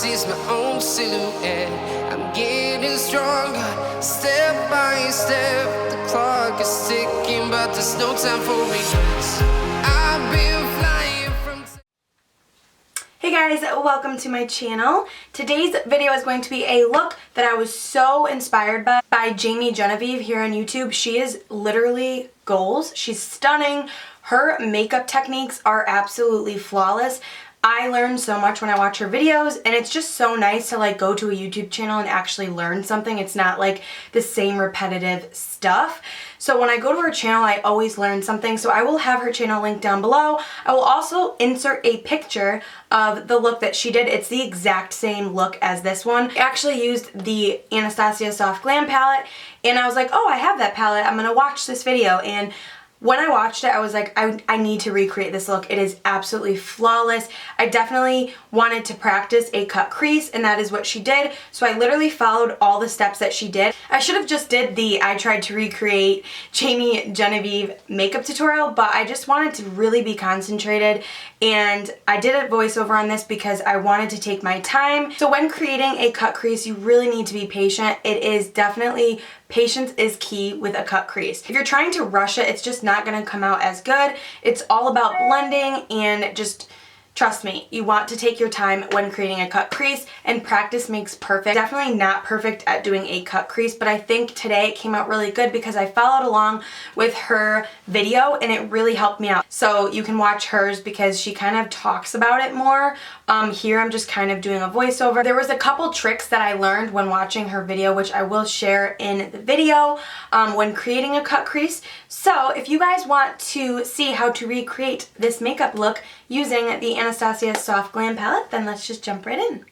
sees my own silhouette. I'm getting stronger, step by step. The clock is ticking, but there's no time for regrets. I've been flying from... Hey guys, welcome to my channel. Today's video is going to be a look that I was so inspired by Jaime Genevieve here on YouTube. She is literally goals. She's stunning. Her makeup techniques are absolutely flawless. I learn so much when I watch her videos, and it's just so nice to like go to a YouTube channel and actually learn something. It's not like the same repetitive stuff. So when I go to her channel, I always learn something. So I will have her channel linked down below. I will also insert a picture of the look that she did. It's the exact same look as this one. I actually used the Anastasia Soft Glam palette, and I was like, oh, I have that palette. I'm gonna watch this video. And when I watched it, I was like, I need to recreate this look. It is absolutely flawless. I definitely wanted to practice a cut crease, and that is what she did. So I literally followed all the steps that she did. I should have just did the I tried to recreate Jaime Genevieve makeup tutorial, but I just wanted to really be concentrated, and I did a voiceover on this because I wanted to take my time. So when creating a cut crease, you really need to be patient. It is definitely, patience is key with a cut crease. If you're trying to rush it, it's just not gonna come out as good. It's all about blending, and just trust me, you want to take your time when creating a cut crease, and practice makes perfect. Definitely not perfect at doing a cut crease, but I think today it came out really good because I followed along with her video and it really helped me out. So you can watch hers because she kind of talks about it more. Here I'm just kind of doing a voiceover. There was a couple tricks that I learned when watching her video, which I will share in the video when creating a cut crease. So if you guys want to see how to recreate this makeup look using the Anastasia Soft Glam palette, then let's just jump right in.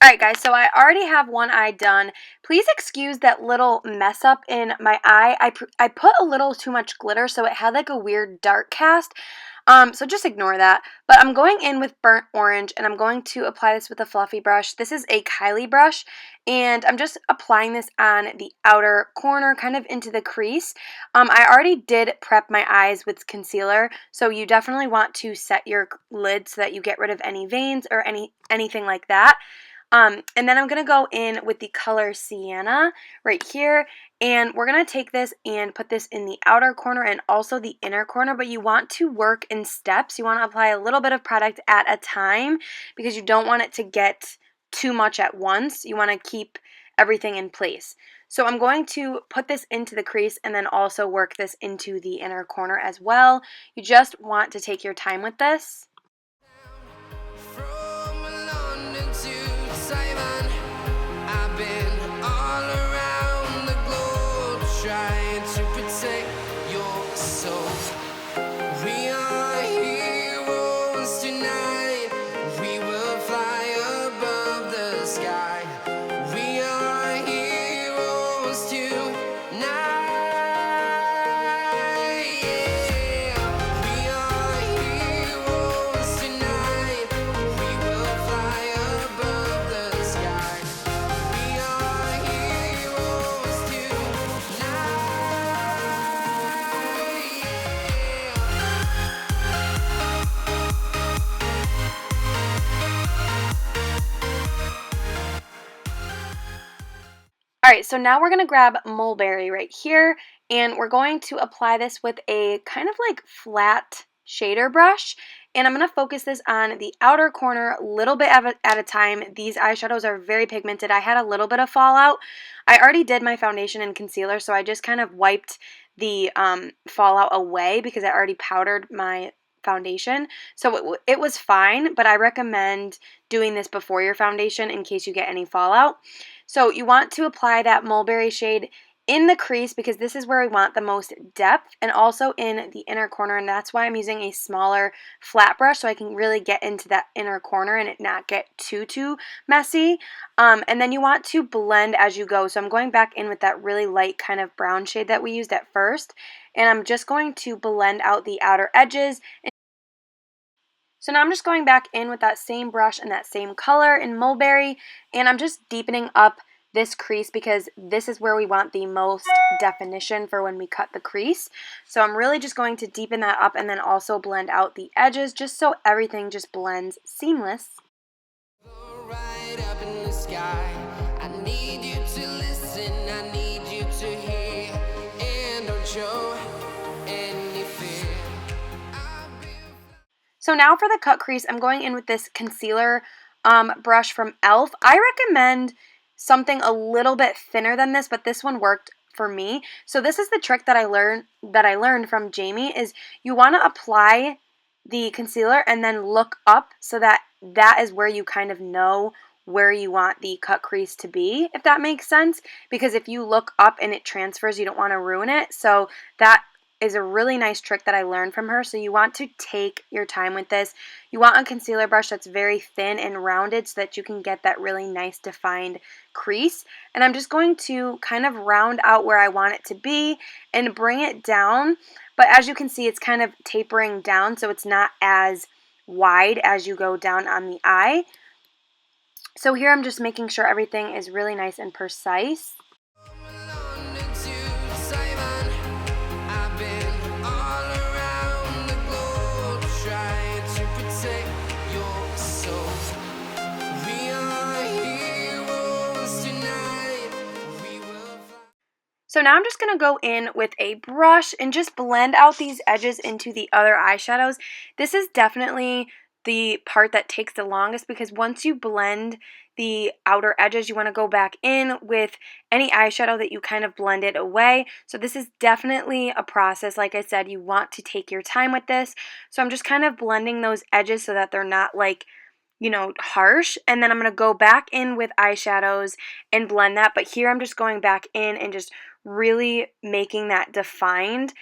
Alright guys, so I already have one eye done. Please excuse that little mess up in my eye. I put a little too much glitter, so it had like a weird dark cast. So just ignore that. But I'm going in with burnt orange, and I'm going to apply this with a fluffy brush. This is a Kylie brush, and I'm just applying this on the outer corner, kind of into the crease. I already did prep my eyes with concealer, so you definitely want to set your lid so that you get rid of any veins or anything like that. And then I'm going to go in with the color Sienna right here, and we're going to take this and put this in the outer corner and also the inner corner, but you want to work in steps. You want to apply a little bit of product at a time because you don't want it to get too much at once. You want to keep everything in place. So I'm going to put this into the crease and then also work this into the inner corner as well. You just want to take your time with this. Alright, so now we're going to grab Mulberry right here, and we're going to apply this with a kind of like flat shader brush, and I'm going to focus this on the outer corner a little bit at a time. These eyeshadows are very pigmented. I had a little bit of fallout. I already did my foundation and concealer, so I just kind of wiped the fallout away because I already powdered my foundation, so it was fine, but I recommend doing this before your foundation in case you get any fallout. So you want to apply that Mulberry shade in the crease because this is where we want the most depth, and also in the inner corner, and that's why I'm using a smaller flat brush so I can really get into that inner corner and it not get too messy. And then you want to blend as you go. So I'm going back in with that really light kind of brown shade that we used at first, and I'm just going to blend out the outer edges. So now I'm just going back in with that same brush and that same color in Mulberry, and I'm just deepening up this crease because this is where we want the most definition for when we cut the crease. So I'm really just going to deepen that up and then also blend out the edges just so everything just blends seamless. Right it up in the sky. I need you to listen, I need you to hear, and don't show any fear. So now for the cut crease, I'm going in with this concealer brush from e.l.f. I recommend something a little bit thinner than this, but this one worked for me. So this is the trick that I learned from Jaime, is you want to apply the concealer and then look up, so that is where you kind of know where you want the cut crease to be, if that makes sense. Because if you look up and it transfers, you don't want to ruin it. So that is a really nice trick that I learned from her. So you want to take your time with this. You want a concealer brush that's very thin and rounded so that you can get that really nice defined crease. And I'm just going to kind of round out where I want it to be and bring it down. But as you can see, it's kind of tapering down, so it's not as wide as you go down on the eye. So here I'm just making sure everything is really nice and precise. So now I'm just going to go in with a brush and just blend out these edges into the other eyeshadows. This is definitely the part that takes the longest, because once you blend the outer edges, you want to go back in with any eyeshadow that you kind of blended away. So this is definitely a process. Like I said, you want to take your time with this. So I'm just kind of blending those edges so that they're not like, you know, harsh. And then I'm going to go back in with eyeshadows and blend that. But here I'm just going back in and just really making that defined,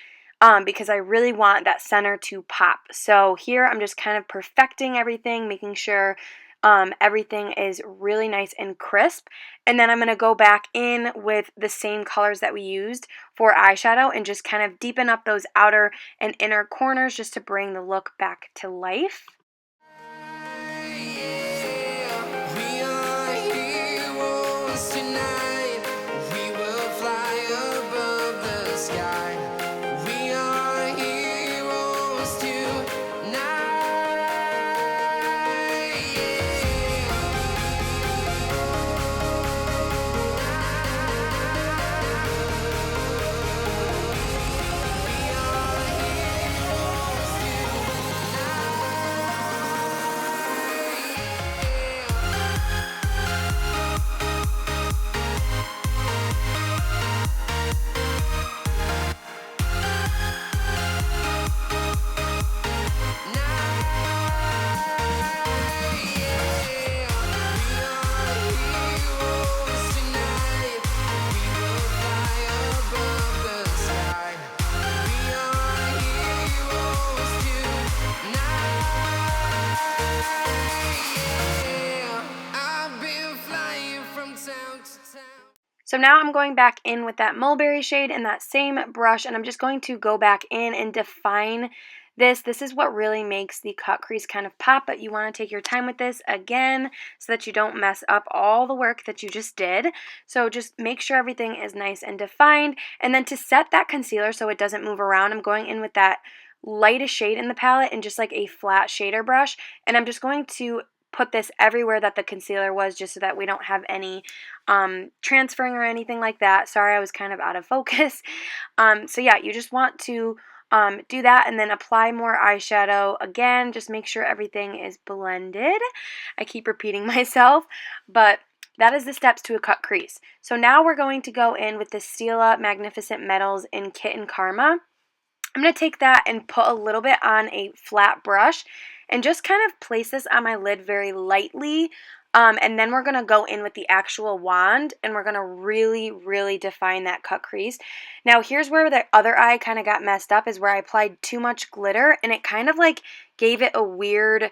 because I really want that center to pop. So here I'm just kind of perfecting everything, making sure everything is really nice and crisp. And then I'm going to go back in with the same colors that we used for eyeshadow and just kind of deepen up those outer and inner corners just to bring the look back to life. So now I'm going back in with that mulberry shade and that same brush, and I'm just going to go back in and define this. This is what really makes the cut crease kind of pop, but you want to take your time with this again so that you don't mess up all the work that you just did. So just make sure everything is nice and defined. And then to set that concealer so it doesn't move around, I'm going in with that lightest shade in the palette and just like a flat shader brush, and I'm just going to put this everywhere that the concealer was, just so that we don't have any transferring or anything like that. Sorry, I was kind of out of focus. So yeah, you just want to do that and then apply more eyeshadow. Again, just make sure everything is blended. I keep repeating myself, but that is the steps to a cut crease. So now we're going to go in with the Stila Magnificent Metals in Kitten Karma. I'm going to take that and put a little bit on a flat brush and just kind of place this on my lid very lightly. And then we're going to go in with the actual wand and we're going to really, really define that cut crease. Now here's where the other eye kind of got messed up, is where I applied too much glitter and it kind of like gave it a weird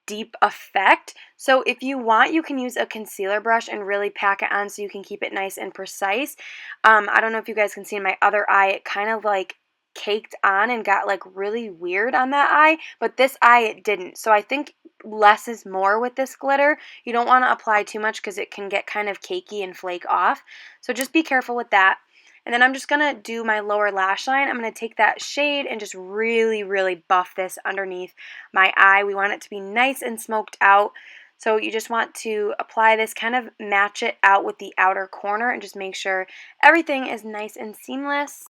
deep effect. So if you want, you can use a concealer brush and really pack it on so you can keep it nice and precise. I don't know if you guys can see in my other eye, it kind of like caked on and got like really weird on that eye, but this eye it didn't. So I think less is more with this glitter. You don't want to apply too much because it can get kind of cakey and flake off. So just be careful with that. And then I'm just going to do my lower lash line. I'm going to take that shade and just really, really buff this underneath my eye. We want it to be nice and smoked out. So you just want to apply this, kind of match it out with the outer corner and just make sure everything is nice and seamless.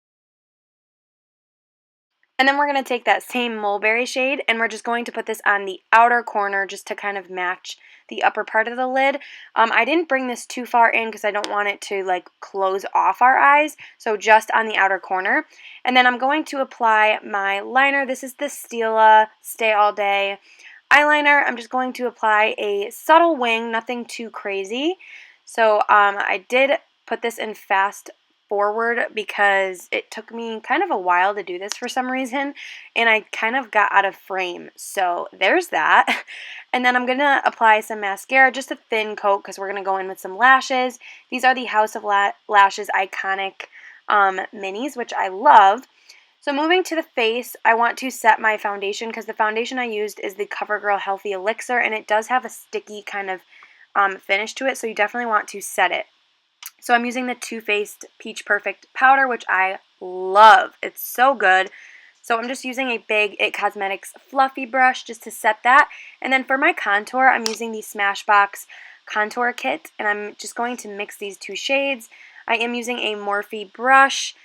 And then we're going to take that same mulberry shade and we're just going to put this on the outer corner just to kind of match the upper part of the lid. I didn't bring this too far in because I don't want it to like close off our eyes, so just on the outer corner. And then I'm going to apply my liner. This is the Stila Stay All Day eyeliner. I'm just going to apply a subtle wing, nothing too crazy. So I did put this in fast forward because it took me kind of a while to do this for some reason, and I kind of got out of frame. So there's that. And then I'm going to apply some mascara, just a thin coat, because we're going to go in with some lashes. These are the House of Lashes Iconic minis, which I love. So moving to the face, I want to set my foundation because the foundation I used is the Covergirl Healthy Elixir, and it does have a sticky kind of finish to it, so you definitely want to set it. So I'm using the Too Faced Peach Perfect powder, which I love. It's so good. So I'm just using a big IT Cosmetics fluffy brush just to set that. And then for my contour, I'm using the Smashbox contour kit, and I'm just going to mix these two shades. I am using a Morphe brush.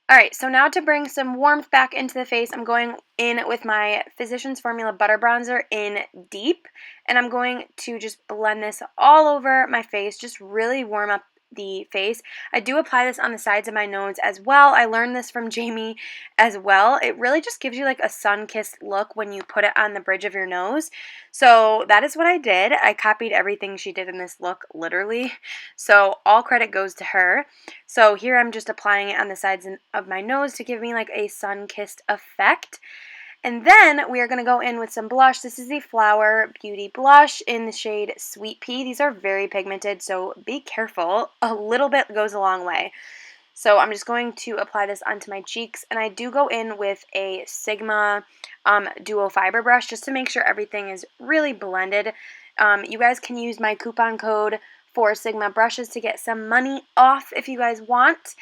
Alright, so now to bring some warmth back into the face, I'm going in with my Physicians Formula Butter Bronzer in Deep, and I'm going to just blend this all over my face, just really warm up the face. I do apply this on the sides of my nose as well. I learned this from Jaime as well. It really just gives you like a sun-kissed look when you put it on the bridge of your nose. So that is what I did. I copied everything she did in this look, literally. So all credit goes to her. So here I'm just applying it on the sides of my nose to give me like a sun-kissed effect. And then we are going to go in with some blush. This is the Flower Beauty blush in the shade Sweet Pea. These are very pigmented, so be careful. A little bit goes a long way. So I'm just going to apply this onto my cheeks, and I do go in with a Sigma Duo Fiber brush just to make sure everything is really blended. You guys can use my coupon code for Sigma brushes to get some money off if you guys want.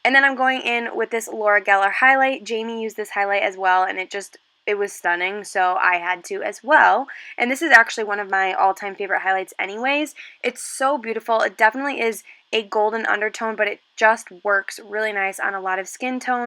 And then I'm going in with this Laura Geller highlight. Jaime used this highlight as well, and it was stunning, so I had to as well. And this is actually one of my all-time favorite highlights anyways. It's so beautiful. It definitely is a golden undertone, but it just works really nice on a lot of skin tones.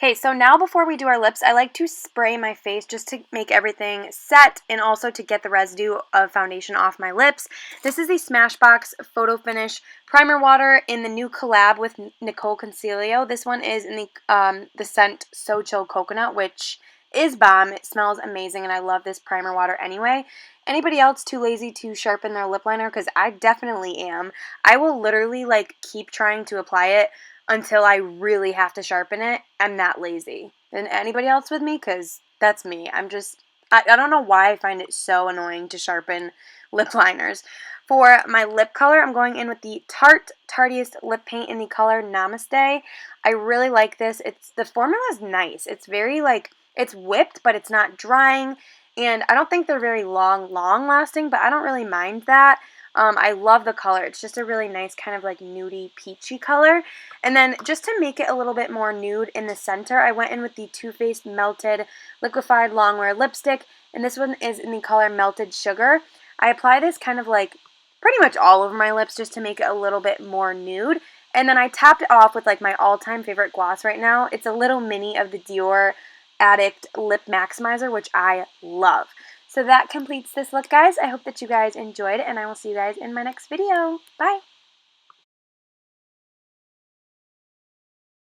Okay, so now before we do our lips, I like to spray my face just to make everything set and also to get the residue of foundation off my lips. This is the Smashbox Photo Finish Primer Water in the new collab with Nicole Concilio. This one is in the scent So Chill Coconut, which is bomb. It smells amazing, and I love this primer water anyway. Anybody else too lazy to sharpen their lip liner? Because I definitely am. I will literally like keep trying to apply it until I really have to sharpen it. I'm that lazy. And anybody else with me? Because that's me. I don't know why I find it so annoying to sharpen lip liners. For my lip color, I'm going in with the Tastiest lip paint in the color Namaste. I really like this. The formula is nice. It's very like, it's whipped, but it's not drying. And I don't think they're very long lasting, but I don't really mind that. I love the color. It's just a really nice kind of like nudie peachy color. And then just to make it a little bit more nude in the center, I went in with the Too Faced Melted Liquefied Longwear Lipstick. And this one is in the color Melted Sugar. I apply this kind of like pretty much all over my lips just to make it a little bit more nude. And then I topped it off with like my all-time favorite gloss right now. It's a little mini of the Dior Addict Lip Maximizer, which I love. So that completes this look, guys. I hope that you guys enjoyed, and I will see you guys in my next video. Bye!